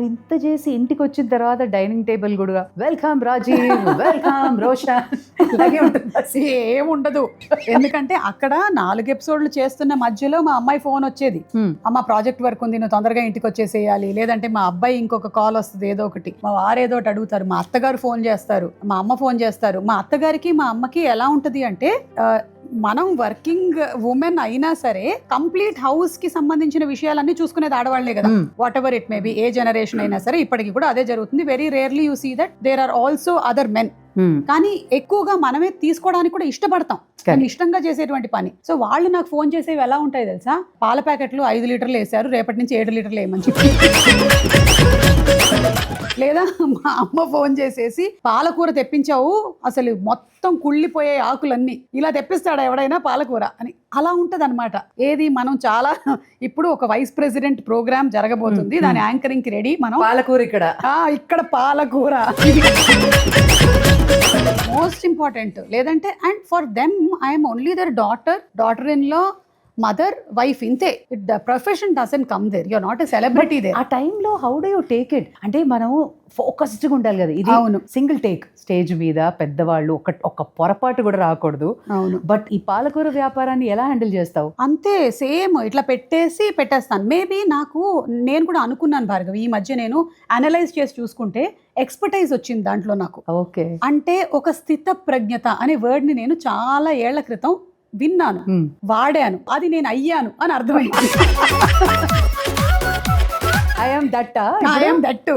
మరి ఇంత చేసి ఇంటికి వచ్చిన తర్వాత డైనింగ్ టేబుల్ కూడా వెల్కమ్ రాజీవ్, వెల్కమ్ రోషన్, ఇలాగే ఉంటుంది. ఏముండదు. ఎందుకంటే అక్కడ 4 ఎపిసోడ్లు చేస్తున్న మధ్యలో మా అమ్మాయి ఫోన్ వచ్చేది, అమ్మ ప్రాజెక్ట్ వర్క్ ఉంది, నువ్వు తొందరగా ఇంటికి వచ్చేసేయాలి, లేదంటే మా అబ్బాయి ఇంకొక కాల్ వస్తుంది, ఏదో ఒకటి, మా వారు ఏదో ఒకటి అడుగుతారు, మా అత్తగారు ఫోన్ చేస్తారు, మా అమ్మ ఫోన్ చేస్తారు. మా అత్తగారికి మా అమ్మకి ఎలా ఉంటది అంటే, మనం వర్కింగ్ ఉమెన్ అయినా సరే కంప్లీట్ హౌస్ కి సంబంధించిన విషయాలన్నీ చూసుకునేది ఆడవాళ్లే కదా, whatever it may be, a generation అయినా సరే ఇప్పటికి కూడా అదే జరుగుతుంది. Very rarely you see that there are also other men. కానీ ఎక్కువగా మనమే తీసుకోవడానికి కూడా ఇష్టపడతాం, ఇష్టంగా చేసేటువంటి పని. సో వాళ్ళు నాకు ఫోన్ చేసేవి ఎలా ఉంటాయి తెలుసా, పాల ప్యాకెట్లు 5 లీటర్లు వేసారు, రేపటి నుంచి 7 లీటర్లు వేయమని చెప్పి. లేదా మా అమ్మ ఫోన్ చేసేసి పాలకూర తెప్పించావు, అసలు మొత్తం కుళ్ళిపోయే ఆకులన్నీ, ఇలా తెప్పిస్తాడా ఎవడైనా పాలకూర అని. అలా ఉంటది అనమాట. ఏది మనం చాలా ఇప్పుడు ఒక వైస్ ప్రెసిడెంట్ ప్రోగ్రామ్ జరగబోతుంది, దాని యాంకరింగ్ కి రెడీ. మనం పాలకూర ఇక్కడ పాలకూర మోస్ట్ ఇంపార్టెంట్. లేదంటే and for them I'm only their daughter in law, mother, wife, ఇంతే. The profession doesn't come there, you are not a celebrity there. ఆ టైంలో how do you take it? అంటే మనం ఫోకస్డ్గా ఉండాలి కదా. ఇది అవును, సింగిల్ టేక్, స్టేజ్ మీద పెద్దవాళ్ళు ఒక పొరపాటు కూడా రాకూడదు. అవును. బట్ ఈ పాలకూర వ్యాపారాన్ని ఎలా హ్యాండిల్ చేస్తావు? అంతే, సేమ్ ఇట్లా పెట్టేస్తాను. మేబీ నేను కూడా అనుకున్నాను భార్గవి, ఈ మధ్య నేను అనలైజ్ చేసి చూసుకుంటే ఎక్స్పర్టైజ్ వచ్చింది దాంట్లో నాకు. ఓకే, అంటే ఒక స్థిత ప్రజ్ఞత అనే వర్డ్ ని నేను చాలా ఏళ్ల క్రితం విన్నాను, వాడాను, అది నేను అయ్యాను అని అర్థమైంది. I am that